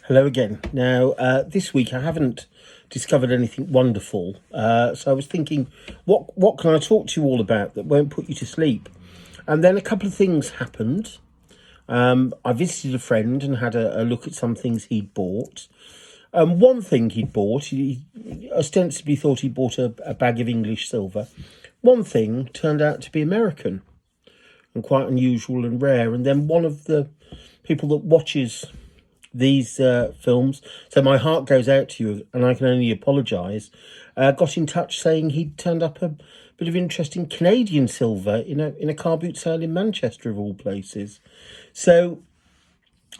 Hello again. Now, this week I haven't discovered anything wonderful, so I was thinking, what can I talk to you all about that won't put you to sleep? And then a couple of things happened. I visited a friend and had a look at some things he'd bought. One thing he'd bought, he ostensibly thought he bought a bag of English silver. One thing turned out to be American and quite unusual and rare. And then one of the people that watches these films, so my heart goes out to you and I can only apologise, got in touch saying he'd turned up a bit of interesting Canadian silver in a car boot sale in Manchester, of all places. So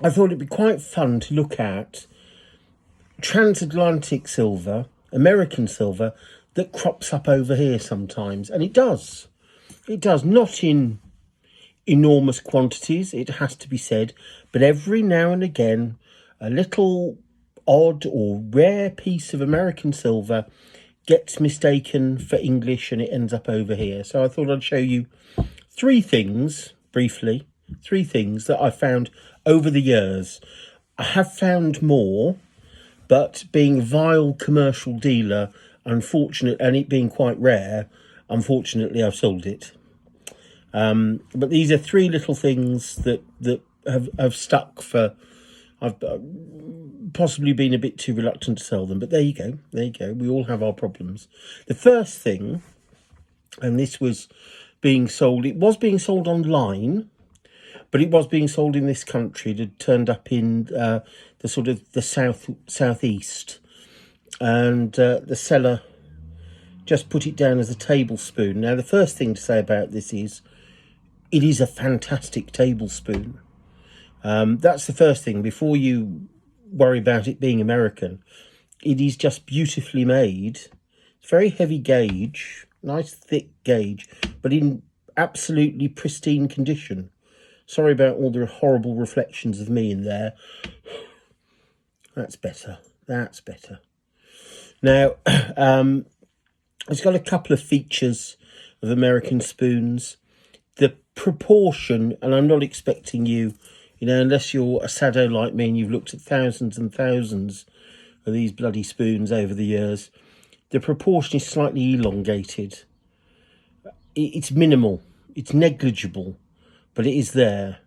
I thought it'd be quite fun to look at transatlantic silver, American silver, that crops up over here sometimes. And it does. It does, not in enormous quantities, it has to be said, but every now and again a little odd or rare piece of American silver gets mistaken for English and it ends up over here. So I thought I'd show you three things that I found over the years. I have found more, but being a vile commercial dealer, unfortunate, and it being quite rare, unfortunately I've sold it. But these are three little things that have stuck for. I've possibly been a bit too reluctant to sell them, but there you go. We all have our problems. The first thing, and this was being sold. It was being sold online, but it was being sold in this country. It had turned up in the sort of the southeast, and the seller just put it down as a tablespoon. Now, the first thing to say about this is, it is a fantastic tablespoon. That's the first thing. Before you worry about it being American, it is just beautifully made. It's very heavy gauge, nice thick gauge, but in absolutely pristine condition. Sorry about all the horrible reflections of me in there. That's better. Now, it's got a couple of features of American spoons. The proportion, and I'm not expecting you, unless you're a sado like me and you've looked at thousands and thousands of these bloody spoons over the years, the proportion is slightly elongated. It's minimal, it's negligible, but it is there.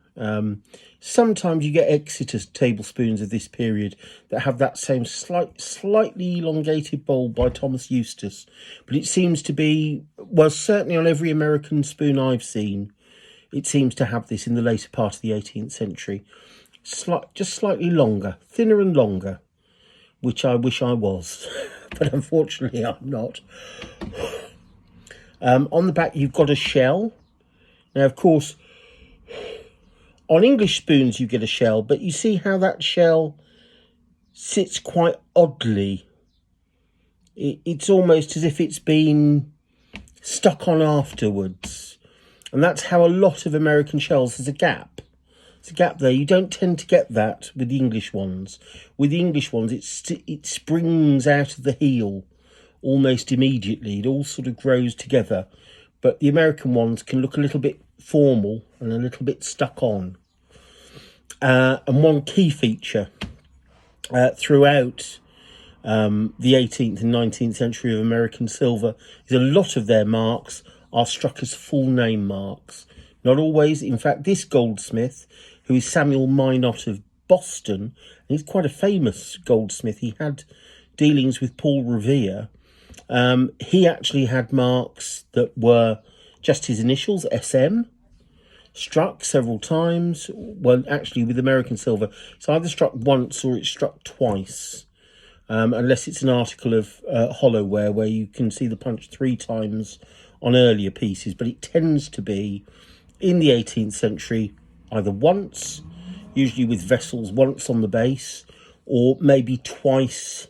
Sometimes you get Exeter tablespoons of this period that have that same slightly elongated bowl by Thomas Eustace, but it seems to be, well, certainly on every American spoon I've seen, it seems to have this in the later part of the 18th century. Just slightly longer, thinner and longer, which I wish I was, but unfortunately I'm not. On the back you've got a shell. Now, of course, on English spoons you get a shell, but you see how that shell sits quite oddly. It's almost as if it's been stuck on afterwards. And that's how a lot of American shells, there's a gap. There's a gap there. You don't tend to get that with the English ones. With the English ones, it springs out of the heel almost immediately. It all sort of grows together. But the American ones can look a little bit formal and a little bit stuck on. And one key feature throughout the 18th and 19th century of American silver is a lot of their marks are struck as full name marks. Not always. In fact, this goldsmith, who is Samuel Minot of Boston, and he's quite a famous goldsmith. He had dealings with Paul Revere. He actually had marks that were just his initials, SM, struck several times. Well, actually, with American silver, it's either struck once or it's struck twice. Unless it's an article of hollowware where you can see the punch 3 times on earlier pieces, but it tends to be in the 18th century either once, usually with vessels, once on the base, or maybe twice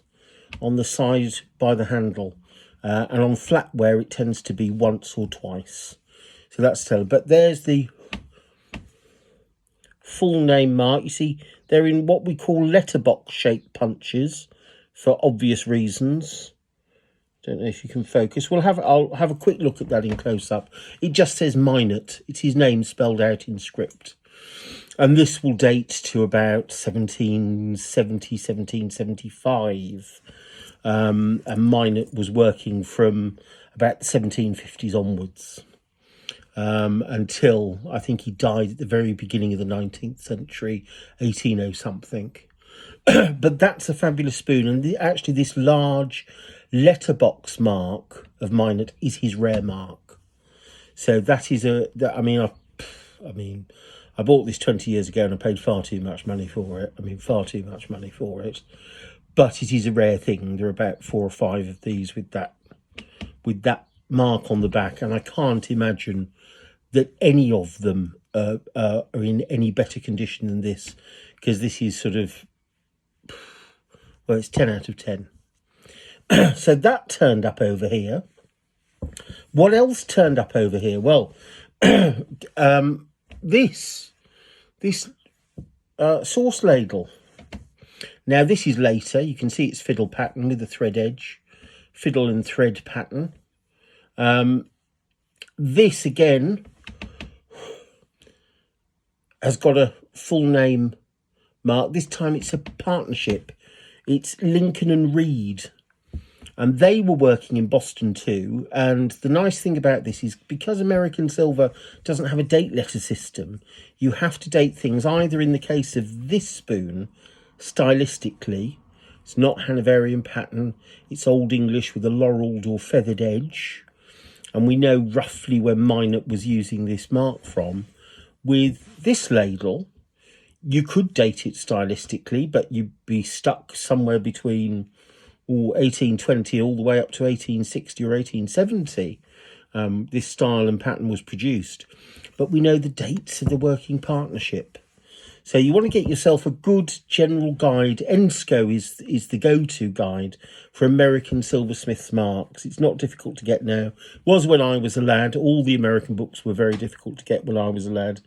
on the side by the handle, and on flatware it tends to be once or twice. So that's telling. But there's the full name mark. You see, they're in what we call letterbox shaped punches for obvious reasons. Don't know if you can focus. I'll have a quick look at that in close up. It just says Minot. It's his name spelled out in script. And this will date to about 1770, 1775. And mine was working from about the 1750s onwards, until I think he died at the very beginning of the 19th century, 1800 something. But that's a fabulous spoon, and actually this large letterbox mark of mine is his rare mark. So that is I bought this 20 years ago and I paid far too much money for it. Far too much money for it. But it is a rare thing. There are about 4 or 5 of these with that mark on the back, and I can't imagine that any of them are in any better condition than this, because this is sort of, well, it's 10 out of 10. So that turned up over here. What else turned up over here? Well, this sauce ladle. Now this is later. You can see it's fiddle pattern with a thread edge, fiddle and thread pattern. This again has got a full name mark. This time it's a partnership. It's Lincoln and Reed, and they were working in Boston too. And the nice thing about this is, because American Silver doesn't have a date letter system, you have to date things either, in the case of this spoon, stylistically. It's not Hanoverian pattern, it's Old English with a laurelled or feathered edge, and we know roughly when Minot was using this mark from. With this ladle, you could date it stylistically, but you'd be stuck somewhere between 1820 all the way up to 1860 or 1870. This style and pattern was produced, but we know the dates of the working partnership. So you want to get yourself a good general guide. ENSCO is the go-to guide for American silversmiths marks. It's not difficult to get now. It was when I was a lad. All the American books were very difficult to get when I was a lad.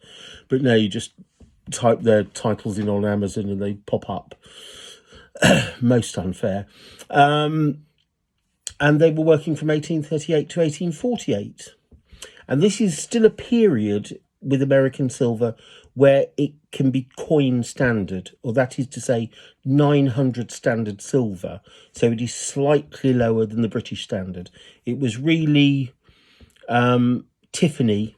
But now you just type their titles in on Amazon and they pop up. Most unfair. And they were working from 1838 to 1848. And this is still a period with American silver where it can be coin standard, or that is to say 900 standard silver. So it is slightly lower than the British standard. It was really Tiffany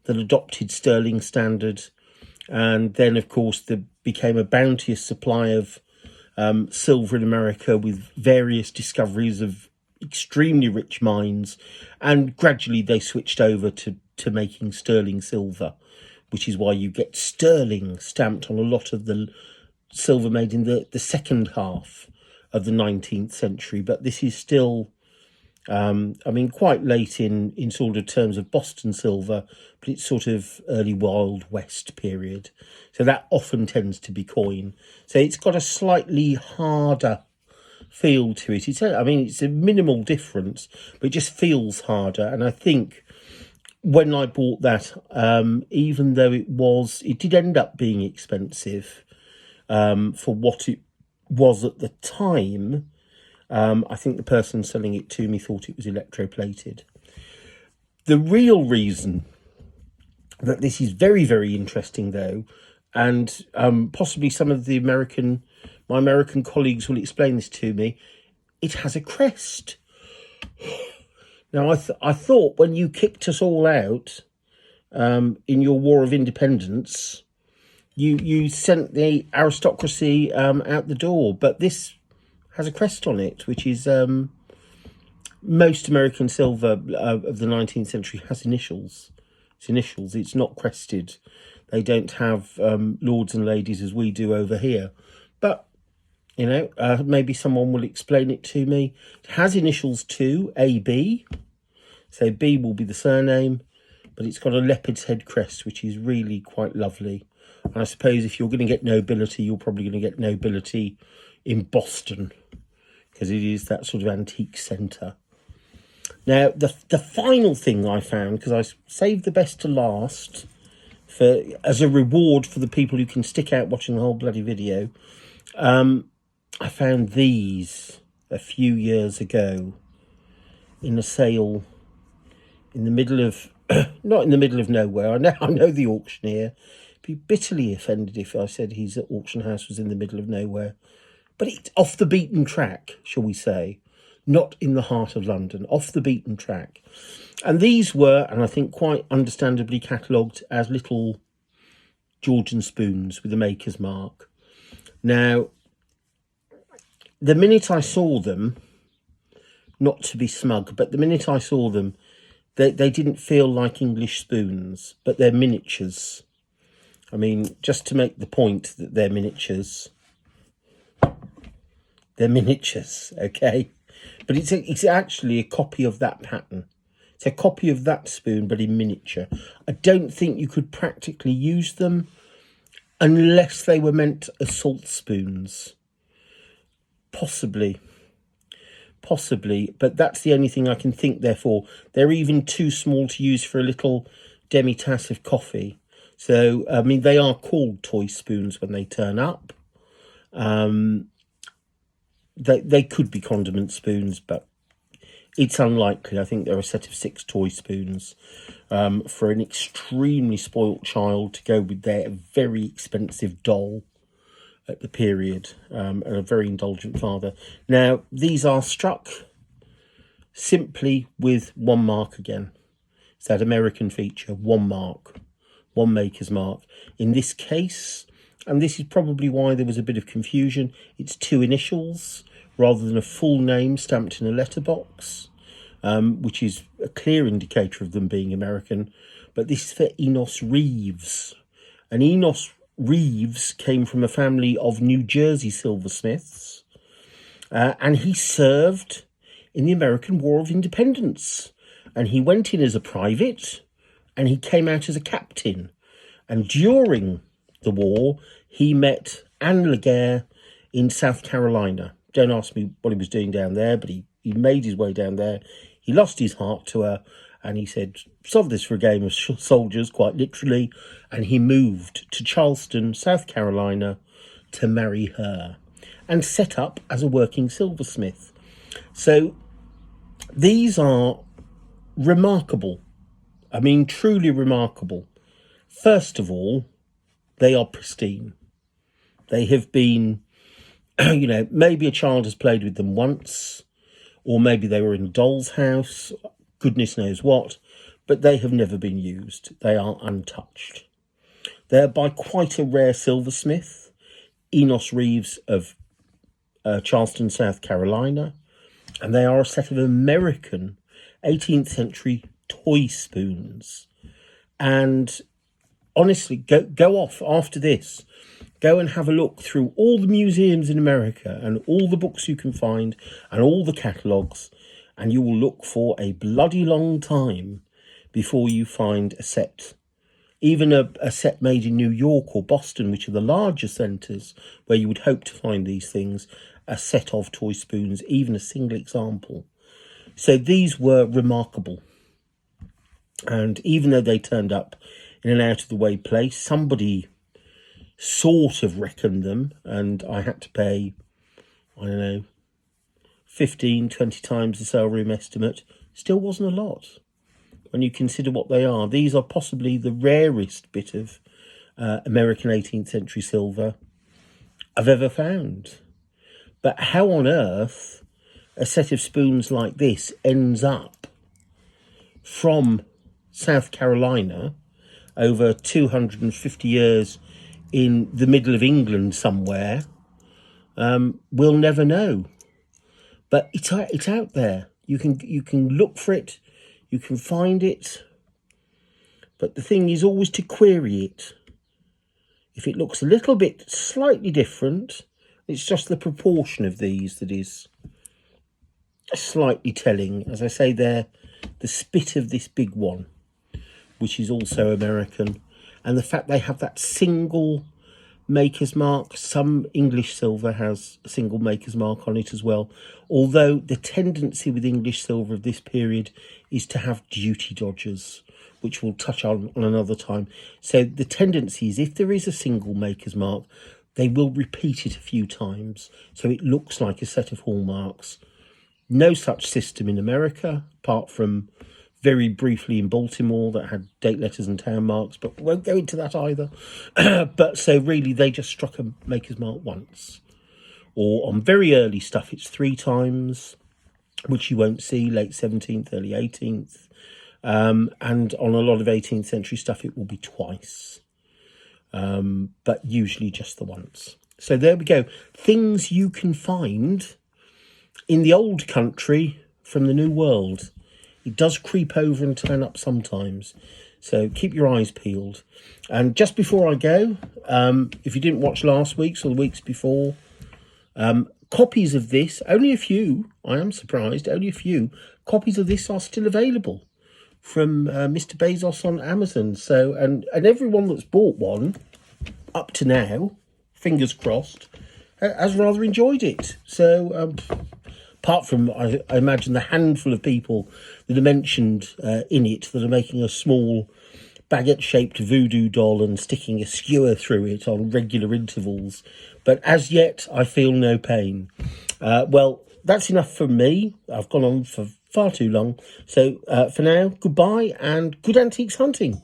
that adopted sterling standard, and then of course there became a bounteous supply of silver in America with various discoveries of extremely rich mines, and gradually they switched over to making sterling silver, which is why you get sterling stamped on a lot of the silver made in the second half of the 19th century. But this is still, quite late in sort of terms of Boston silver, but it's sort of early Wild West period. So that often tends to be coin. So it's got a slightly harder feel to it. It's a minimal difference, but it just feels harder. And I think when I bought that, even though it did end up being expensive for what it was at the time, I think the person selling it to me thought it was electroplated. The real reason that this is very, very interesting, though, and possibly some of my American colleagues will explain this to me, it has a crest. Now, I thought when you kicked us all out in your War of Independence, you sent the aristocracy out the door, but this has a crest on it, which is most American silver of the 19th century has initials. It's initials. It's not crested. They don't have lords and ladies as we do over here. But maybe someone will explain it to me. It has initials too, AB. So B will be the surname, but it's got a leopard's head crest, which is really quite lovely. And I suppose if you're going to get nobility, you're probably going to get nobility in Boston, because it is that sort of antique centre. Now, the final thing I found, because I saved the best to last as a reward for the people who can stick out watching the whole bloody video, I found these a few years ago in a sale in the middle of, not in the middle of nowhere. I know the auctioneer, be bitterly offended if I said his auction house was in the middle of nowhere. But it's off the beaten track, shall we say. Not in the heart of London, off the beaten track. And these were, and I think quite understandably, catalogued as little Georgian spoons with a maker's mark. Now, the minute I saw them, not to be smug, but the minute I saw them, they didn't feel like English spoons, but they're miniatures. I mean, just to make the point that they're miniatures, okay? But it's actually a copy of that pattern. It's a copy of that spoon, but in miniature. I don't think you could practically use them unless they were meant as salt spoons. Possibly, but that's the only thing I can think, therefore. They're even too small to use for a little demi-tasse of coffee. So, I mean, they are called toy spoons when they turn up. They could be condiment spoons, but it's unlikely. I think they're a set of 6 toy spoons for an extremely spoilt child to go with their very expensive doll at the period, and a very indulgent father. Now, these are struck simply with one mark again. It's that American feature, one mark, one maker's mark. In this case, and this is probably why there was a bit of confusion, it's 2 initials rather than a full name stamped in a letterbox, which is a clear indicator of them being American. But this is for Enos Reeves. And Enos Reeves came from a family of New Jersey silversmiths, and he served in the American War of Independence. And he went in as a private, and he came out as a captain. And during the war, he met Anne Laguerre in South Carolina. Don't ask me what he was doing down there, but he made his way down there. He lost his heart to her, and he said, solve this for a game of soldiers, quite literally. And he moved to Charleston, South Carolina, to marry her and set up as a working silversmith. So these are remarkable. I mean, truly remarkable. First of all, they are pristine. They have been, maybe a child has played with them once, or maybe they were in a doll's house, goodness knows what, but they have never been used. They are untouched. They're by quite a rare silversmith, Enos Reeves of Charleston, South Carolina, and they are a set of American 18th century toy spoons. And honestly, go off after this. Go and have a look through all the museums in America and all the books you can find and all the catalogues, and you will look for a bloody long time before you find a set. Even a set made in New York or Boston, which are the larger centres where you would hope to find these things, a set of toy spoons, even a single example. So these were remarkable. And even though they turned up in an out-of-the-way place, somebody sort of reckoned them, and I had to pay, 15, 20 times the sale room estimate. Still wasn't a lot when you consider what they are. These are possibly the rarest bit of American 18th century silver I've ever found. But how on earth a set of spoons like this ends up from South Carolina over 250 years in the middle of England somewhere, we'll never know. But it's out there. You can look for it, you can find it. But the thing is always to query it. If it looks a little bit slightly different, it's just the proportion of these that is slightly telling. As I say, they're the spit of this big one, which is also American, and the fact they have that single maker's mark. Some English silver has a single maker's mark on it as well, although the tendency with English silver of this period is to have duty dodgers, which we'll touch on another time. So the tendency is, if there is a single maker's mark, they will repeat it a few times, so it looks like a set of hallmarks. No such system in America, apart from very briefly in Baltimore that had date letters and town marks, but we won't go into that either. But so really they just struck a maker's mark once. Or on very early stuff, it's 3 times, which you won't see, late 17th, early 18th. And on a lot of 18th century stuff, it will be twice. But usually just the once. So there we go. Things you can find in the old country from the new world. It does creep over and turn up sometimes. So keep your eyes peeled. And just before I go, if you didn't watch last week's or the weeks before, copies of this, only a few, I am surprised, only a few copies of this are still available from Mr. Bezos on Amazon. So, and everyone that's bought one up to now, fingers crossed, has rather enjoyed it. So, apart from, I imagine, the handful of people that are mentioned in it that are making a small baguette-shaped voodoo doll and sticking a skewer through it on regular intervals. But as yet, I feel no pain. Well, that's enough for me. I've gone on for far too long. So for now, goodbye and good antiques hunting.